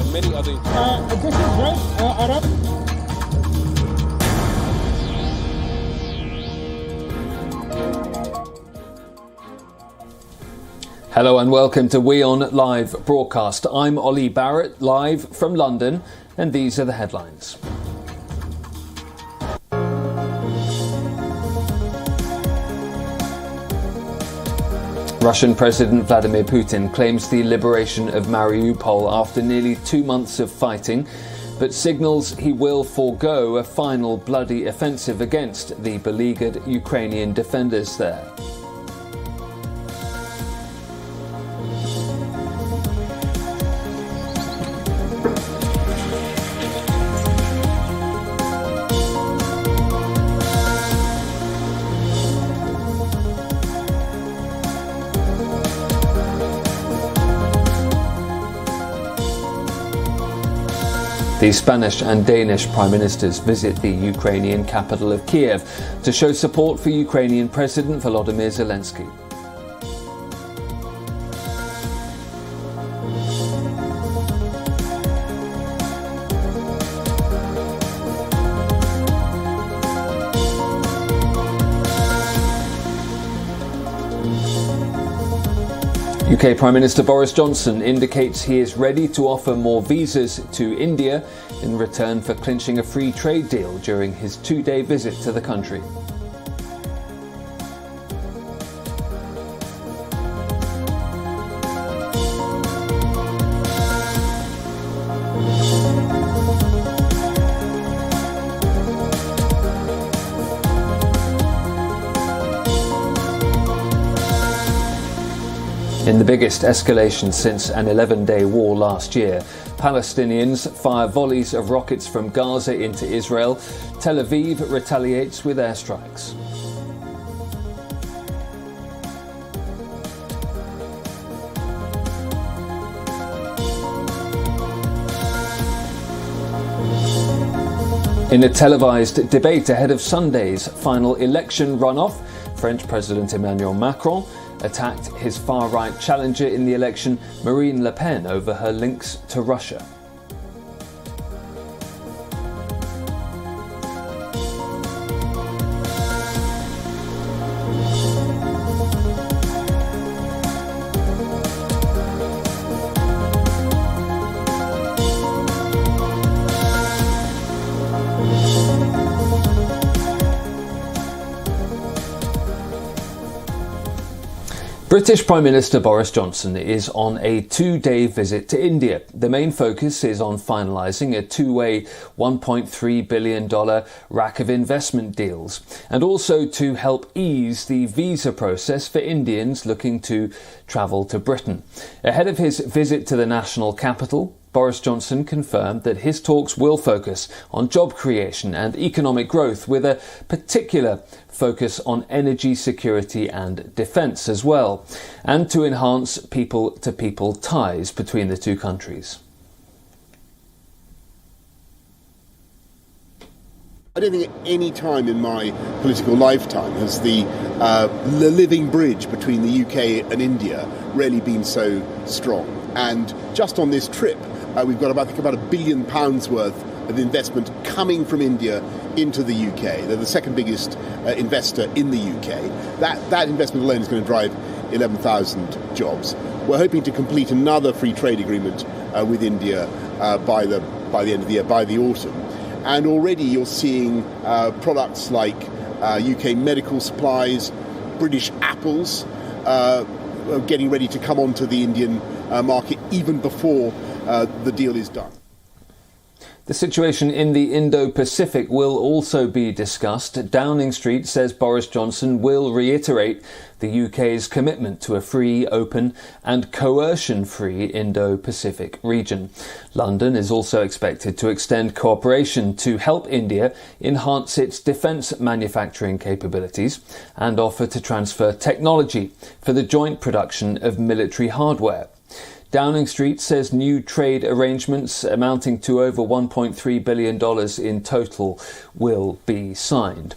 and many other... This is right, Arab. Hello and welcome to WION Live Broadcast. I'm Ollie Barrett, live from London, and these are the headlines. Russian President Vladimir Putin claims the liberation of Mariupol after nearly 2 months of fighting, but signals he will forego a final bloody offensive against the beleaguered Ukrainian defenders there. The Spanish and Danish Prime Ministers visit the Ukrainian capital of Kiev to show support for Ukrainian President Volodymyr Zelensky. UK Prime Minister Boris Johnson indicates he is ready to offer more visas to India in return for clinching a free trade deal during his 2-day visit to the country. In the biggest escalation since an 11-day war last year, Palestinians fire volleys of rockets from Gaza into Israel. Tel Aviv retaliates with airstrikes. In a televised debate ahead of Sunday's final election runoff, French President Emmanuel Macron attacked his far-right challenger in the election, Marine Le Pen, over her links to Russia. British Prime Minister Boris Johnson is on a 2-day visit to India. The main focus is on finalising a two-way $1.3 billion rack of investment deals, and also to help ease the visa process for Indians looking to travel to Britain. Ahead of his visit to the national capital, Boris Johnson confirmed that his talks will focus on job creation and economic growth, with a particular focus on energy security and defence as well, and to enhance people-to-people ties between the two countries. I don't think at any time in my political lifetime has the living bridge between the UK and India really been so strong. And just on this trip, we've got about £1 billion worth of investment coming from India into the UK. They're the second biggest investor in the UK. That investment alone is going to drive 11,000 jobs. We're hoping to complete another free trade agreement with India by the end of the year, by the autumn. And already you're seeing products like UK medical supplies, British apples, getting ready to come onto the Indian market even before the deal is done. The situation in the Indo-Pacific will also be discussed. Downing Street says Boris Johnson will reiterate the UK's commitment to a free, open and coercion-free Indo-Pacific region. London is also expected to extend cooperation to help India enhance its defence manufacturing capabilities and offer to transfer technology for the joint production of military hardware. Downing Street says new trade arrangements amounting to over $1.3 billion in total will be signed.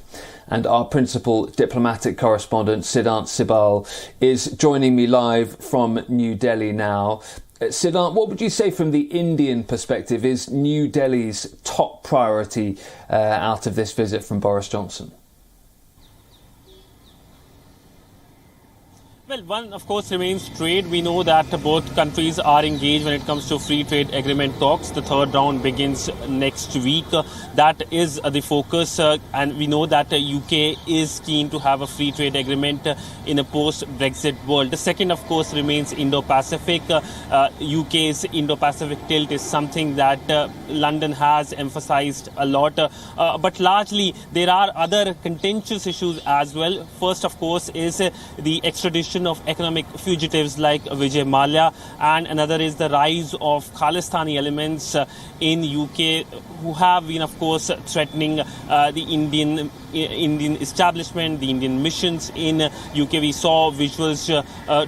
and our principal diplomatic correspondent, Siddhant Sibal, is joining me live from New Delhi now. Siddhant, what would you say from the Indian perspective is New Delhi's top priority out of this visit from Boris Johnson? Well, one, of course, remains trade. We know that both countries are engaged when it comes to free trade agreement talks. The third round begins next week. That is the focus. And we know that UK is keen to have a free trade agreement in a post-Brexit world. The second, of course, remains Indo-Pacific. UK's Indo-Pacific tilt is something that London has emphasized a lot. But largely, there are other contentious issues as well. First, of course, is the extradition of economic fugitives like Vijay Mallya, and another is the rise of Khalistani elements in UK who have been, of course, threatening the Indian establishment, the Indian missions in UK. We saw visuals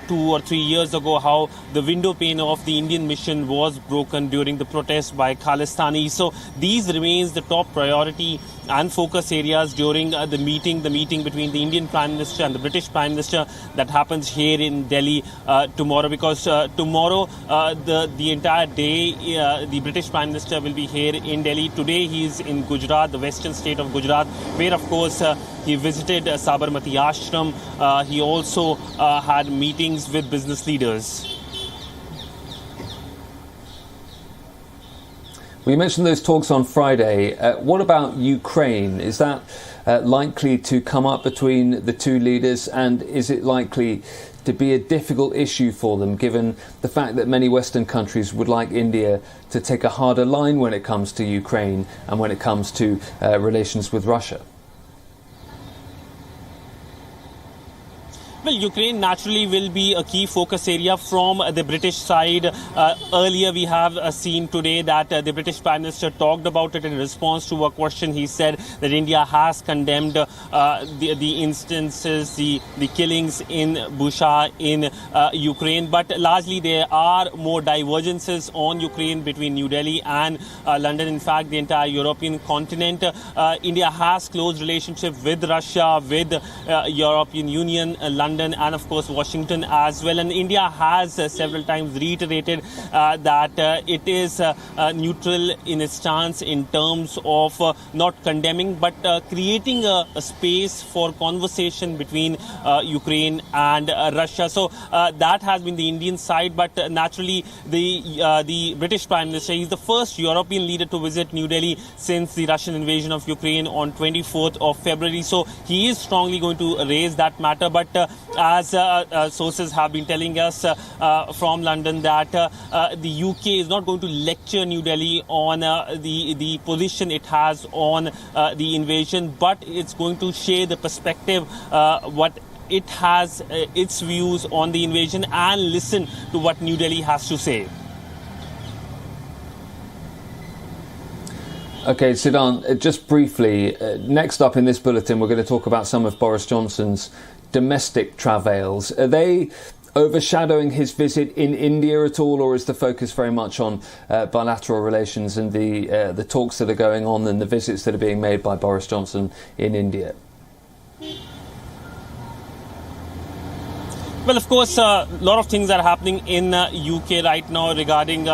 2 or 3 years ago how the window pane of the Indian mission was broken during the protest by Khalistani. So these remains the top priority and focus areas during the meeting between the Indian Prime Minister and the British Prime Minister that happens here in Delhi tomorrow, because tomorrow the entire day the British Prime Minister will be here in Delhi. Today he is in Gujarat, the western state of Gujarat, where of course he visited Sabarmati Ashram. He also had meetings with business leaders. We mentioned those talks on Friday. What about Ukraine? Is that likely to come up between the two leaders, and is it likely to be a difficult issue for them, given the fact that many Western countries would like India to take a harder line when it comes to Ukraine and when it comes to relations with Russia? Well, Ukraine naturally will be a key focus area from the British side. Earlier, we have seen today that the British Prime Minister talked about it in response to a question. He said that India has condemned the instances, the killings in Bucha in Ukraine. But largely, there are more divergences on Ukraine between New Delhi and London. In fact, the entire European continent. India has close relationship with Russia, with European Union, London, and of course Washington as well. And India has several times reiterated that it is neutral in its stance in terms of not condemning but creating a space for conversation between Ukraine and Russia. So that has been the Indian side, but naturally the British Prime Minister, he's the first European leader to visit New Delhi since the Russian invasion of Ukraine on 24th of February. So he is strongly going to raise that matter. But as sources have been telling us from London, that the UK is not going to lecture New Delhi on the position it has on the invasion, but it's going to share the perspective, what it has, its views on the invasion, and listen to what New Delhi has to say. OK, Siddhant, just briefly, next up in this bulletin, we're going to talk about some of Boris Johnson's domestic travails. Are they overshadowing his visit in India at all, or is the focus very much on bilateral relations and the talks that are going on and the visits that are being made by Boris Johnson in India? Well, of course, a lot of things are happening in UK right now regarding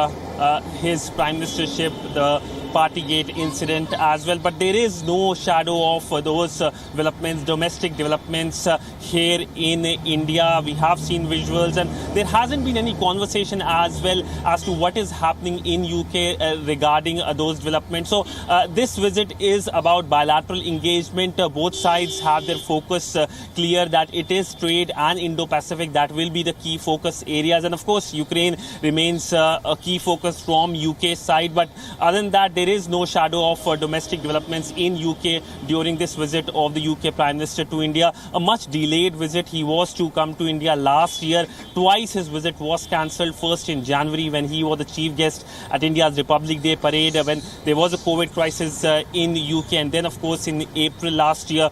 his prime ministership, the Partygate incident as well, but there is no shadow of those developments, domestic developments here in India. We have seen visuals, and there hasn't been any conversation as well as to what is happening in UK regarding those developments. So this visit is about bilateral engagement. Both sides have their focus clear that it is trade and Indo-Pacific that will be the key focus areas, and of course Ukraine remains a key focus from UK side. But other than that, there is no shadow of domestic developments in UK during this visit of the UK Prime Minister to India. A much delayed visit. He was to come to India last year. Twice his visit was cancelled. First in January when he was the chief guest at India's Republic Day parade when there was a COVID crisis in UK, and then of course in April last year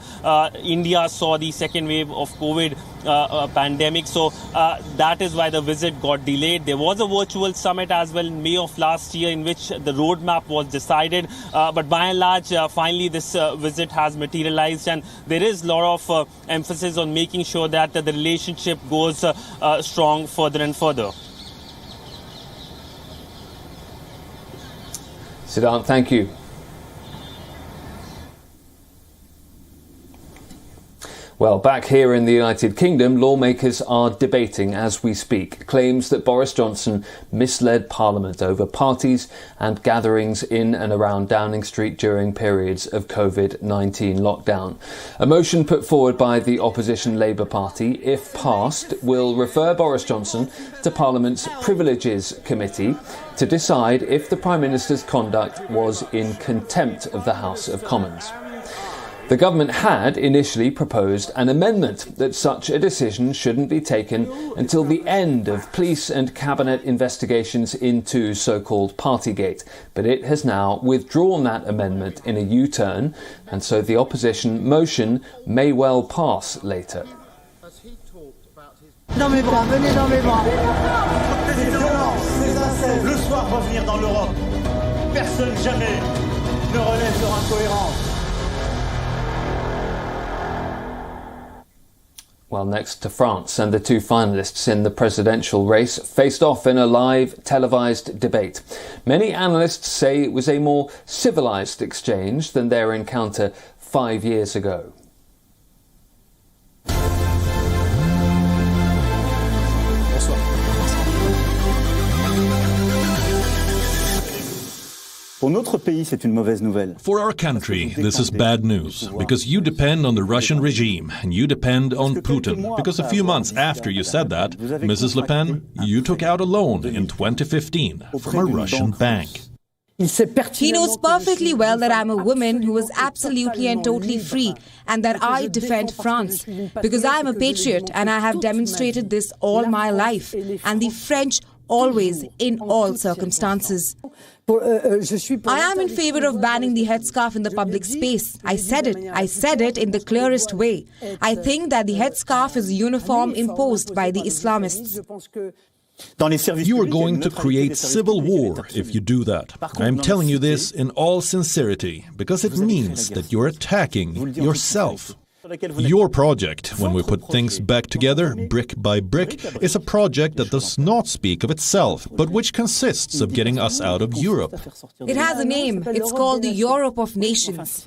India saw the second wave of COVID pandemic. So that is why the visit got delayed. There was a virtual summit as well in May of last year in which the roadmap was decided. But by and large, finally this visit has materialized, and there is a lot of emphasis on making sure that the relationship goes strong further and further. Siddhant, thank you. Well, back here in the United Kingdom, lawmakers are debating as we speak claims that Boris Johnson misled Parliament over parties and gatherings in and around Downing Street during periods of COVID-19 lockdown. A motion put forward by the opposition Labour Party, if passed, will refer Boris Johnson to Parliament's Privileges Committee to decide if the Prime Minister's conduct was in contempt of the House of Commons. The government had initially proposed an amendment that such a decision shouldn't be taken until the end of police and cabinet investigations into so-called Partygate, but it has now withdrawn that amendment in a U-turn, and so the opposition motion may well pass later. Dans mes bras, venez dans mes bras. Le soir revenir dans l'Europe. Personne jamais ne relève leur incohérence. Well, next to France, and the two finalists in the presidential race faced off in a live televised debate. Many analysts say it was a more civilised exchange than their encounter 5 years ago. Pour notre pays, c'est une mauvaise nouvelle. For our country, this is bad news, because you depend on the Russian regime, and you depend on Putin. Because a few months after you said that, Mrs. Le Pen, you took out a loan in 2015 from a Russian bank. He knows perfectly well that I'm a woman who is absolutely and totally free, and that I defend France, because I am a patriot and I have demonstrated this all my life, and the French always, in all circumstances. I am in favour of banning the headscarf in the public space. I said it in the clearest way. I think that the headscarf is a uniform imposed by the Islamists. You are going to create civil war if you do that. I am telling you this in all sincerity, because it means that you're attacking yourself. Your project, when we put things back together, brick by brick, is a project that does not speak of itself, but which consists of getting us out of Europe. It has a name. It's called the Europe of Nations.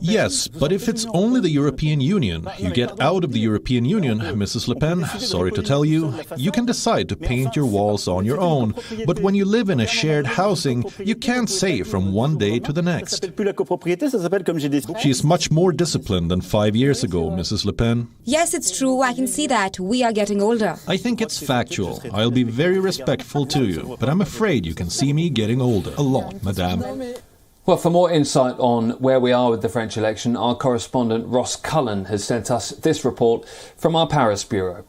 Yes, but if it's only the European Union, you get out of the European Union, Mrs. Le Pen, sorry to tell you, you can decide to paint your walls on your own, but when you live in a shared housing, you can't say from one day to the next. She's much more disciplined than 5 years ago, Mrs. Le Pen. Yes, it's true. I can see that. We are getting older. I think it's factual. I'll be very respectful to you, but I'm afraid you can see me getting older. A lot, madame. Well, for more insight on where we are with the French election, our correspondent Ross Cullen has sent us this report from our Paris bureau.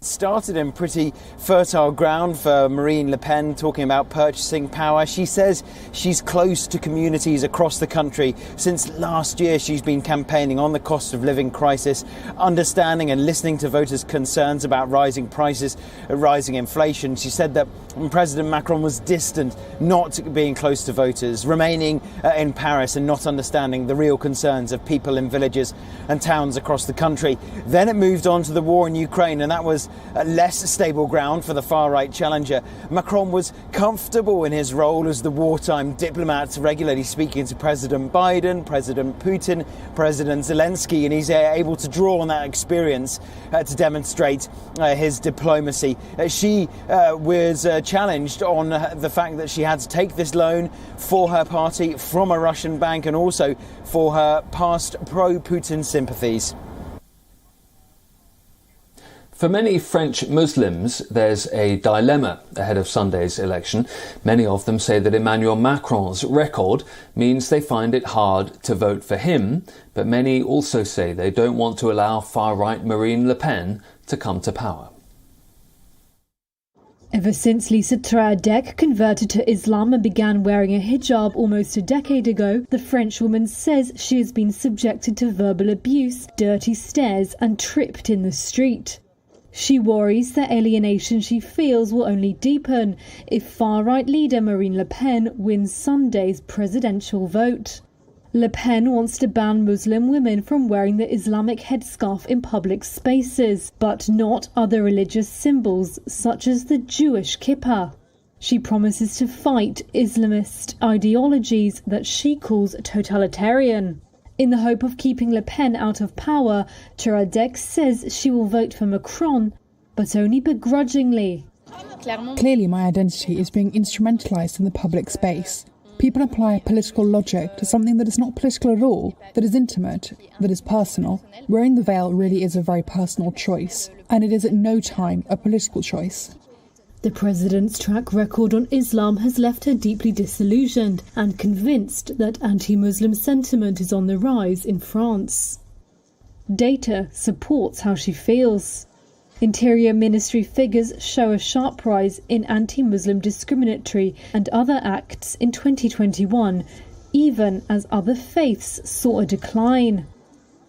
Started in pretty fertile ground for Marine Le Pen, talking about purchasing power. She says she's close to communities across the country. Since last year, she's been campaigning on the cost of living crisis, understanding and listening to voters' concerns about rising prices, rising inflation. She said that President Macron was distant, not being close to voters, remaining in Paris and not understanding the real concerns of people in villages and towns across the country. Then it moved on to the war in Ukraine, and that was less stable ground for the far-right challenger. Macron was comfortable in his role as the wartime diplomat, regularly speaking to President Biden, President Putin, President Zelensky, and he's able to draw on that experience to demonstrate his diplomacy. She was challenged on the fact that she had to take this loan for her party from a Russian bank, and also for her past pro-Putin sympathies. For many French Muslims, there's a dilemma ahead of Sunday's election. Many of them say that Emmanuel Macron's record means they find it hard to vote for him, but many also say they don't want to allow far-right Marine Le Pen to come to power. Ever since Lisa Traadec converted to Islam and began wearing a hijab almost a decade ago, the French woman says she has been subjected to verbal abuse, dirty stares and tripped in the street. She worries the alienation she feels will only deepen if far-right leader Marine Le Pen wins Sunday's presidential vote. Le Pen wants to ban Muslim women from wearing the Islamic headscarf in public spaces, but not other religious symbols such as the Jewish kippah. She promises to fight Islamist ideologies that she calls totalitarian. In the hope of keeping Le Pen out of power, Traadec says she will vote for Macron, but only begrudgingly. Clearly my identity is being instrumentalised in the public space. People apply political logic to something that is not political at all, that is intimate, that is personal. Wearing the veil really is a very personal choice, and it is at no time a political choice. The president's track record on Islam has left her deeply disillusioned and convinced that anti-Muslim sentiment is on the rise in France. Data supports how she feels. Interior Ministry figures show a sharp rise in anti-Muslim discriminatory and other acts in 2021, even as other faiths saw a decline.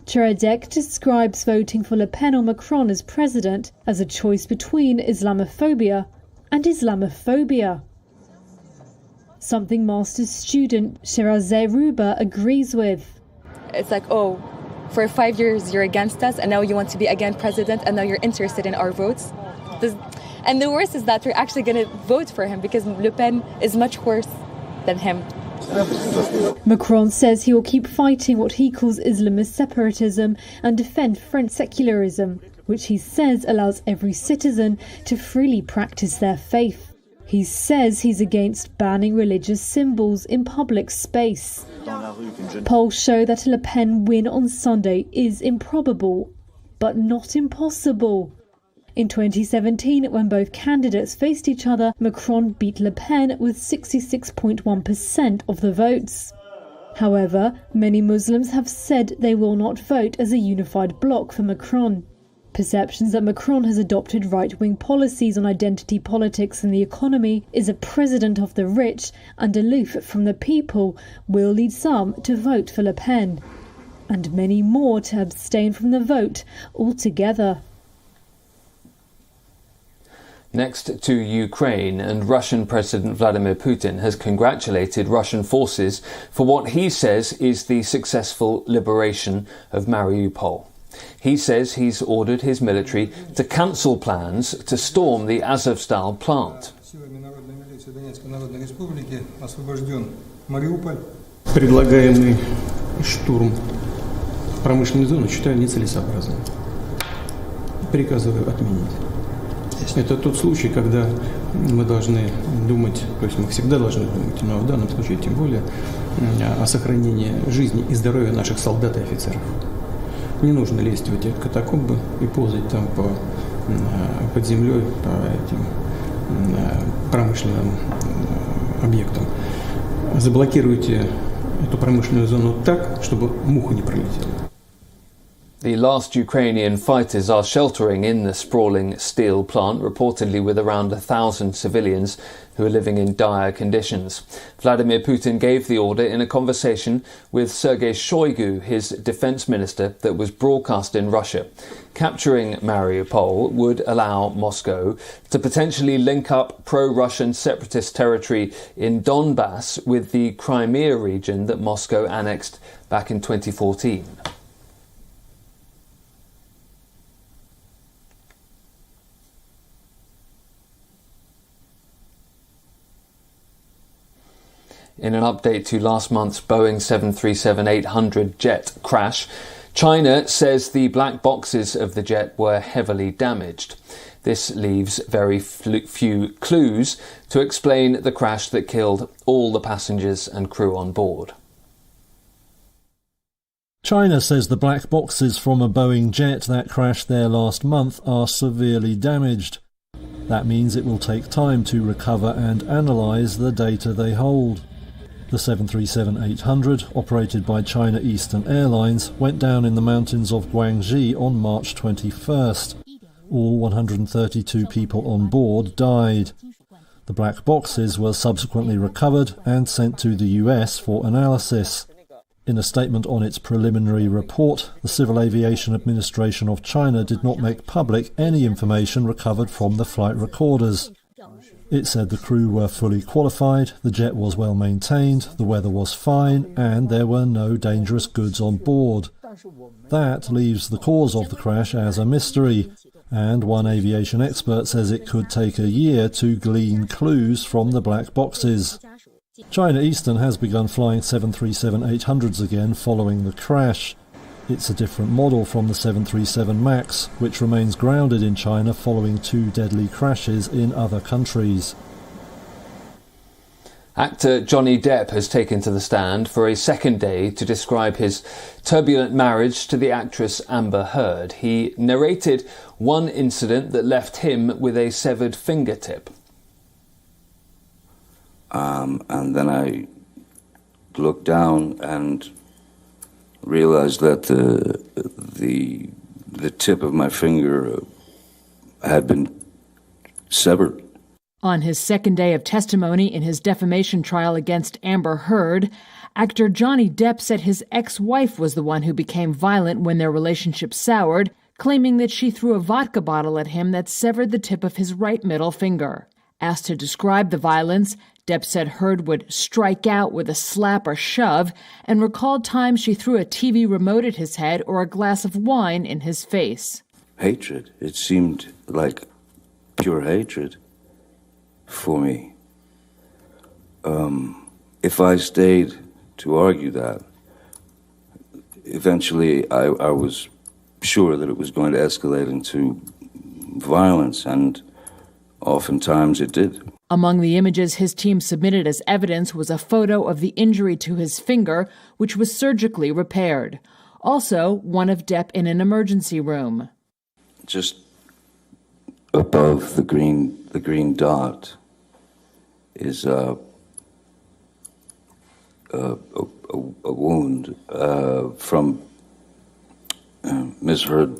Traadec describes voting for Le Pen or Macron as president as a choice between Islamophobia and Islamophobia. Something master's student Shirazeh Ruba agrees with. It's like, oh, for 5 years you're against us and now you want to be again president and now you're interested in our votes. And the worst is that we're actually going to vote for him because Le Pen is much worse than him. Macron says he will keep fighting what he calls Islamist separatism and defend French secularism, which he says allows every citizen to freely practice their faith. He says he's against banning religious symbols in public space. Polls show that a Le Pen win on Sunday is improbable, but not impossible. In 2017, when both candidates faced each other, Macron beat Le Pen with 66.1% of the votes. However, many Muslims have said they will not vote as a unified bloc for Macron. Perceptions that Macron has adopted right-wing policies on identity politics and the economy, is a president of the rich and aloof from the people, will lead some to vote for Le Pen, and many more to abstain from the vote altogether. Next to Ukraine, and Russian President Vladimir Putin has congratulated Russian forces for what he says is the successful liberation of Mariupol. He says he's ordered his military to cancel plans to storm the Azovstal plant. Предлагаемый штурм промышленной зоны считаю нецелесообразным. Приказываю отменить. Это тот случай, когда мы должны думать, то есть мы всегда должны думать, но в данном случае тем более о сохранении жизни и здоровья наших солдат и офицеров. Не нужно лезть в эти катакомбы и ползать там под землей по этим промышленным объектам. Заблокируйте эту промышленную зону так, чтобы муха не пролетела. The last Ukrainian fighters are sheltering in the sprawling steel plant, reportedly with around 1,000 civilians who are living in dire conditions. Vladimir Putin gave the order in a conversation with Sergei Shoigu, his defense minister, that was broadcast in Russia. Capturing Mariupol would allow Moscow to potentially link up pro-Russian separatist territory in Donbass with the Crimea region that Moscow annexed back in 2014. In an update to last month's Boeing 737-800 jet crash, China says the black boxes of the jet were heavily damaged. This leaves very few clues to explain the crash that killed all the passengers and crew on board. China says the black boxes from a Boeing jet that crashed there last month are severely damaged. That means it will take time to recover and analyse the data they hold. The 737-800, operated by China Eastern Airlines, went down in the mountains of Guangxi on March 21st. All 132 people on board died. The black boxes were subsequently recovered and sent to the US for analysis. In a statement on its preliminary report, the Civil Aviation Administration of China did not make public any information recovered from the flight recorders. It said the crew were fully qualified, the jet was well maintained, the weather was fine, and there were no dangerous goods on board. That leaves the cause of the crash as a mystery, and one aviation expert says it could take a year to glean clues from the black boxes. China Eastern has begun flying 737-800s again following the crash. It's a different model from the 737 MAX, which remains grounded in China following 2 deadly crashes in other countries. Actor Johnny Depp has taken to the stand for a second day to describe his turbulent marriage to the actress Amber Heard. He narrated one incident that left him with a severed fingertip. And then I looked down and realized that the tip of my finger had been severed. On his second day of testimony in his defamation trial against Amber Heard, actor Johnny Depp said his ex-wife was the one who became violent when their relationship soured, claiming that she threw a vodka bottle at him that severed the tip of his right middle finger. Asked to describe the violence, Depp said Heard would strike out with a slap or shove and recalled times she threw a TV remote at his head or a glass of wine in his face. Hatred. It seemed like pure hatred for me. If I stayed to argue that, eventually I was sure that it was going to escalate into violence, and oftentimes it did. Among the images his team submitted as evidence was a photo of the injury to his finger, which was surgically repaired. Also, one of Depp in an emergency room. Just above the green dot is a wound from Ms. Heard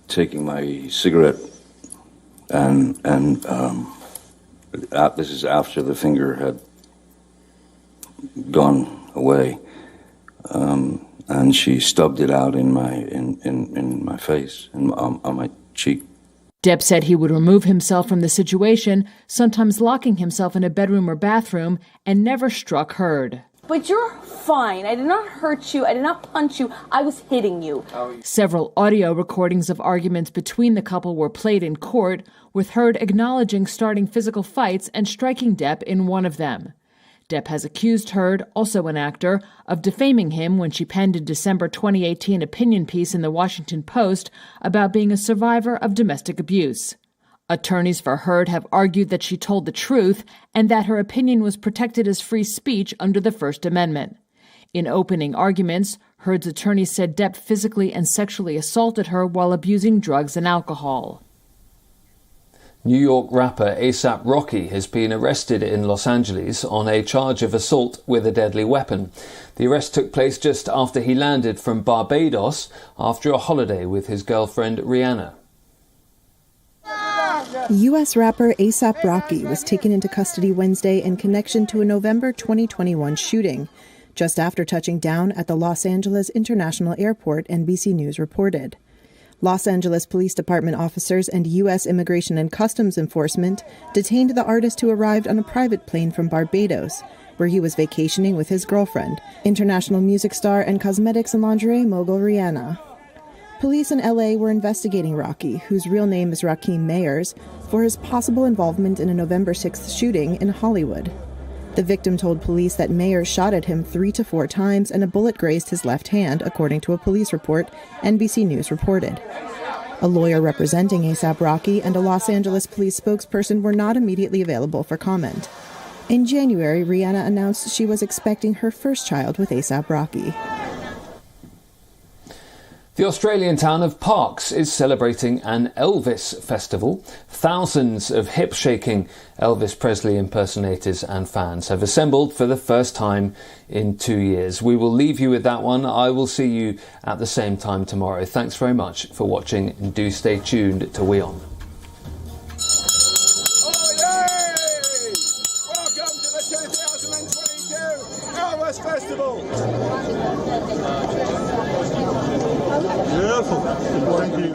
taking my cigarette. And this is after the finger had gone away, and she stubbed it out in my face and on my cheek. Depp said he would remove himself from the situation, sometimes locking himself in a bedroom or bathroom, and never struck Heard. But you're fine. I did not hurt you. I did not punch you. I was hitting you. Several audio recordings of arguments between the couple were played in court, with Heard acknowledging starting physical fights and striking Depp in one of them. Depp has accused Heard, also an actor, of defaming him when she penned a December 2018 opinion piece in the Washington Post about being a survivor of domestic abuse. Attorneys for Heard have argued that she told the truth and that her opinion was protected as free speech under the First Amendment. In opening arguments, Heard's attorney said Depp physically and sexually assaulted her while abusing drugs and alcohol. New York rapper A$AP Rocky has been arrested in Los Angeles on a charge of assault with a deadly weapon. The arrest took place just after he landed from Barbados after a holiday with his girlfriend Rihanna. U.S. rapper A$AP Rocky was taken into custody Wednesday in connection to a November 2021 shooting, just after touching down at the Los Angeles International Airport, NBC News reported. Los Angeles Police Department officers and U.S. Immigration and Customs Enforcement detained the artist who arrived on a private plane from Barbados, where he was vacationing with his girlfriend, international music star and cosmetics and lingerie mogul Rihanna. Police in L.A. were investigating Rocky, whose real name is Rakeem Mayers, for his possible involvement in a November 6th shooting in Hollywood. The victim told police that Mayers shot at him 3 to 4 times and a bullet grazed his left hand, according to a police report, NBC News reported. A lawyer representing A$AP Rocky and a Los Angeles police spokesperson were not immediately available for comment. In January, Rihanna announced she was expecting her first child with A$AP Rocky. The Australian town of Parkes is celebrating an Elvis Festival. Thousands of hip-shaking Elvis Presley impersonators and fans have assembled for the first time in 2 years. We will leave you with that one. I will see you at the same time tomorrow. Thanks very much for watching and do stay tuned to WION. Welcome to the 2022 Elvis Festival. Beautiful. Thank you.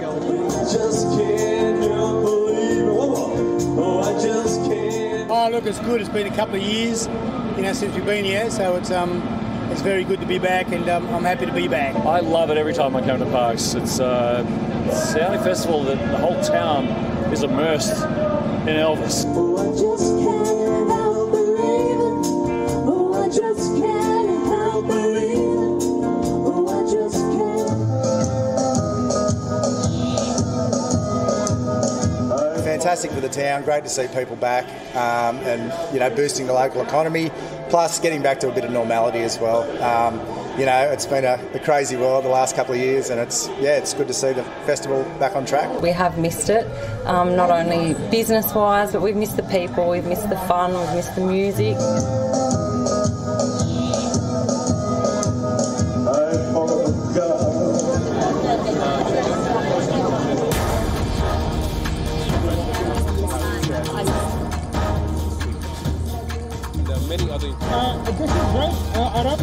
Just can't believe it. Oh, I just can't. Oh, look, it's good. It's been a couple of years, since we've been here, so it's very good to be back, and I'm happy to be back. I love it every time I come to Parkes. It's the only festival that the whole town is immersed in Elvis. Oh, I just can't help believing. Oh, I just can't help believing. Oh, I just can't. Fantastic for the town, great to see people back, and boosting the local economy, plus getting back to a bit of normality as well. It's been a crazy world the last couple of years, and it's good to see the festival back on track. We have missed it, not only business-wise, but we've missed the people, we've missed the fun, we've missed the music. This is great, Arab.